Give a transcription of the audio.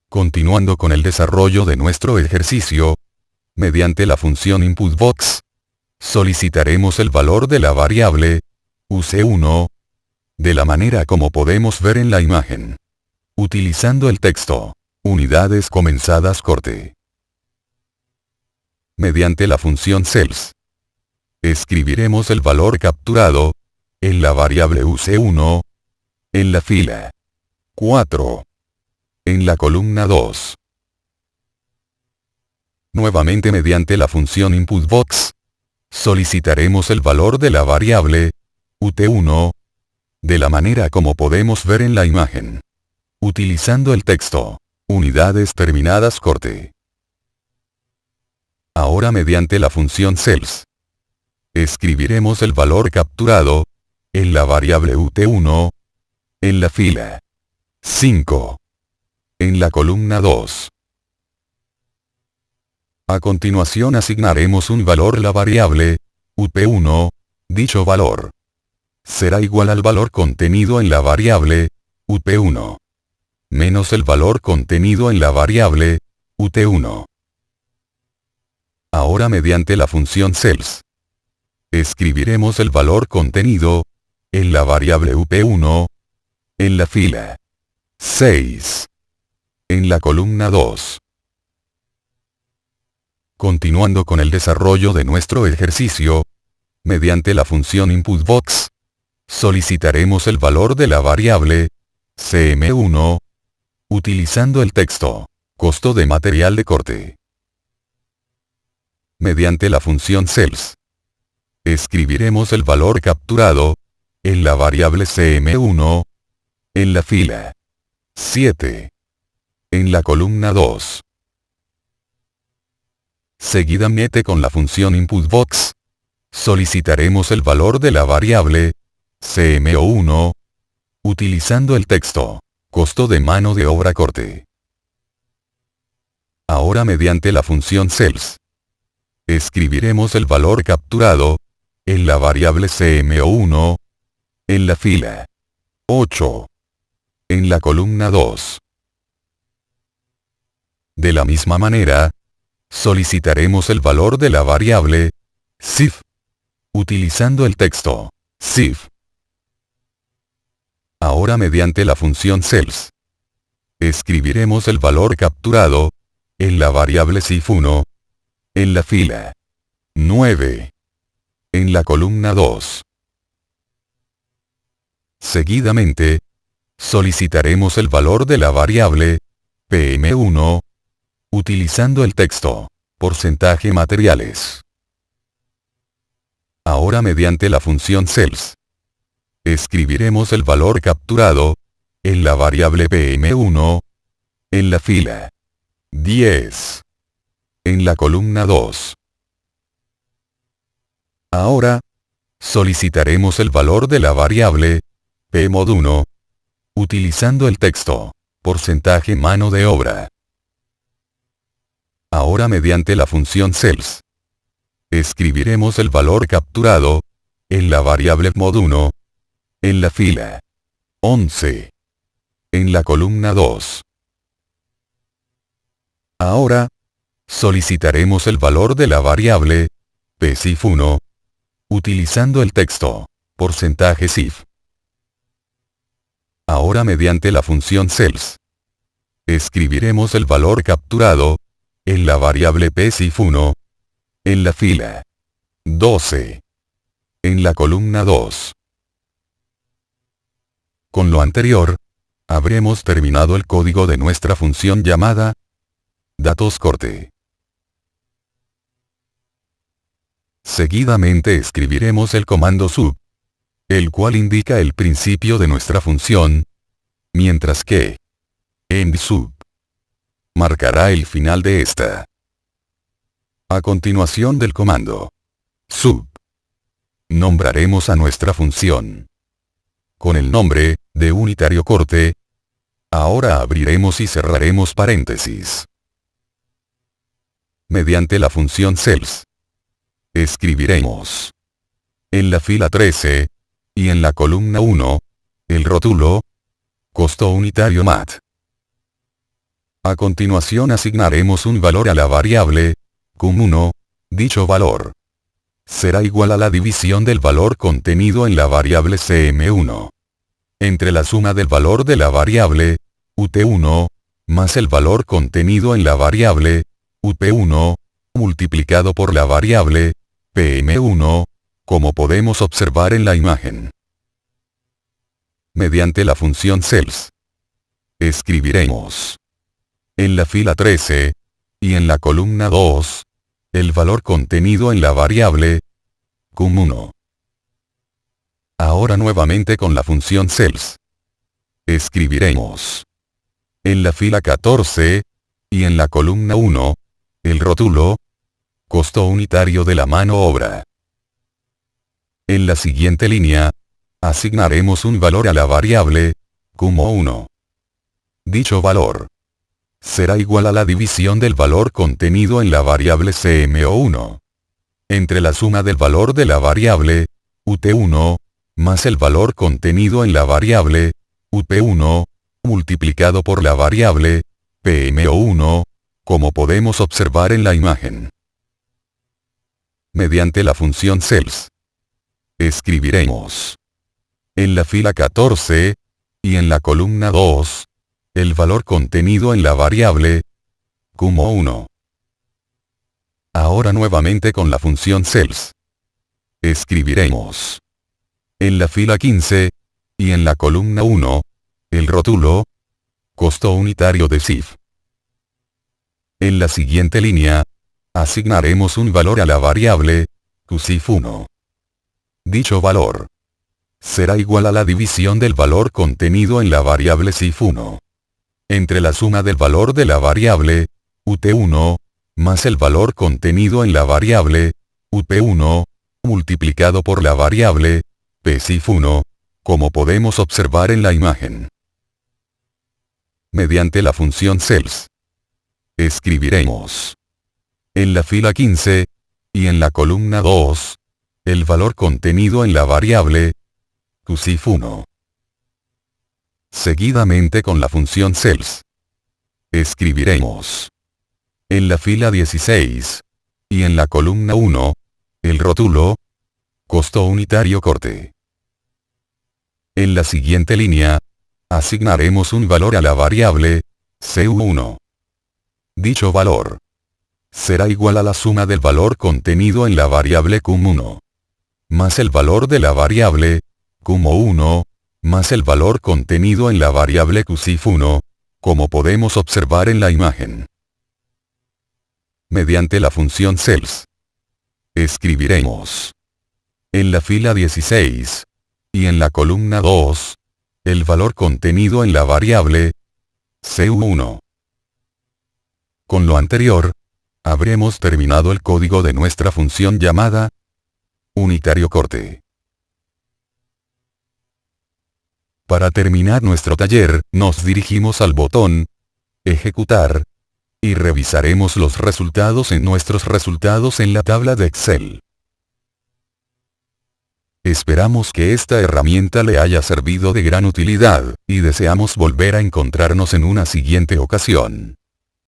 Continuando con el desarrollo de nuestro ejercicio, mediante la función inputBox, solicitaremos el valor de la variable UC1, de la manera como podemos ver en la imagen. Utilizando el texto, unidades comenzadas corte. Mediante la función cells, escribiremos el valor capturado, en la variable UC1, en la fila 4, en la columna 2. Nuevamente mediante la función inputBox, solicitaremos el valor de la variable UT1, de la manera como podemos ver en la imagen. Utilizando el texto, unidades terminadas corte. Ahora mediante la función cells, escribiremos el valor capturado, en la variable UT1, en la fila 5, en la columna 2. A continuación asignaremos un valor a la variable UP1, dicho valor será igual al valor contenido en la variable UP1 menos el valor contenido en la variable UT1. Ahora mediante la función cells, escribiremos el valor contenido, en la variable UP1, en la fila 6, en la columna 2. Continuando con el desarrollo de nuestro ejercicio, mediante la función inputBox, solicitaremos el valor de la variable CM1, utilizando el texto, costo de material de corte. Mediante la función cells, escribiremos el valor capturado, en la variable CM1, en la fila 7, en la columna 2. Seguidamente con la función inputBox, solicitaremos el valor de la variable CMO1, utilizando el texto, costo de mano de obra corte. Ahora mediante la función cells, escribiremos el valor capturado, en la variable CMO1, en la fila 8, en la columna 2. De la misma manera, solicitaremos el valor de la variable CIF, utilizando el texto CIF. Ahora mediante la función cells, escribiremos el valor capturado, en la variable CIF1, en la fila 9, en la columna 2. Seguidamente, solicitaremos el valor de la variable PM1, utilizando el texto, porcentaje materiales. Ahora mediante la función cells, escribiremos el valor capturado, en la variable PM1, en la fila 10, en la columna 2. Ahora, solicitaremos el valor de la variable PMOD1, utilizando el texto, porcentaje mano de obra. Ahora mediante la función cells, escribiremos el valor capturado, en la variable PMOD1, en la fila 11, en la columna 2. Ahora, solicitaremos el valor de la variable PCIF1, utilizando el texto, porcentaje CIF. Ahora mediante la función cells, escribiremos el valor capturado, en la variable PCIF1, en la fila 12, en la columna 2. Con lo anterior, habremos terminado el código de nuestra función llamada datos corte. Seguidamente escribiremos el comando sub, el cual indica el principio de nuestra función, mientras que end sub marcará el final de esta. A continuación del comando sub, nombraremos a nuestra función con el nombre de unitario corte. Ahora abriremos y cerraremos paréntesis. Mediante la función cells, escribiremos en la fila 13 y en la columna 1 el rótulo costo unitario mat. A continuación asignaremos un valor a la variable cum1. Dicho valor será igual a la división del valor contenido en la variable cm1 entre la suma del valor de la variable ut1 más el valor contenido en la variable up1 multiplicado por la variable pm1, como podemos observar en la imagen. Mediante la función cells escribiremos en la fila 13 y en la columna 2 el valor contenido en la variable cum1. Ahora nuevamente con la función cells escribiremos en la fila 14 y en la columna 1 el rótulo costo unitario de la mano obra. En la siguiente línea asignaremos un valor a la variable cum1. Dicho valor será igual a la división del valor contenido en la variable cmo1 entre la suma del valor de la variable ut1 más el valor contenido en la variable up1 multiplicado por la variable pmo1, como podemos observar en la imagen. Mediante la función cells escribiremos en la fila 14 y en la columna 2 el valor contenido en la variable cum1. Ahora nuevamente con la función cells escribiremos en la fila 15 y en la columna 1 el rótulo costo unitario de CIF. En la siguiente línea asignaremos un valor a la variable QCIF1. Dicho valor será igual a la división del valor contenido en la variable CIF1 entre la suma del valor de la variable ut1 más el valor contenido en la variable up1 multiplicado por la variable pcif1, como podemos observar en la imagen. Mediante la función cells escribiremos en la fila 15 y en la columna 2 el valor contenido en la variable QCIF1. Seguidamente con la función cells escribiremos en la fila 16 y en la columna 1 el rótulo costo unitario corte. En la siguiente línea asignaremos un valor a la variable cu1. Dicho valor será igual a la suma del valor contenido en la variable cum1 más el valor de la variable cum1 más el valor contenido en la variable QCIF1, como podemos observar en la imagen. Mediante la función cells escribiremos en la fila 16 y en la columna 2 el valor contenido en la variable cu1. Con lo anterior, habremos terminado el código de nuestra función llamada unitario corte. Para terminar nuestro taller, nos dirigimos al botón Ejecutar y revisaremos los resultados en nuestros resultados en la tabla de Excel. Esperamos que esta herramienta le haya servido de gran utilidad, y deseamos volver a encontrarnos en una siguiente ocasión.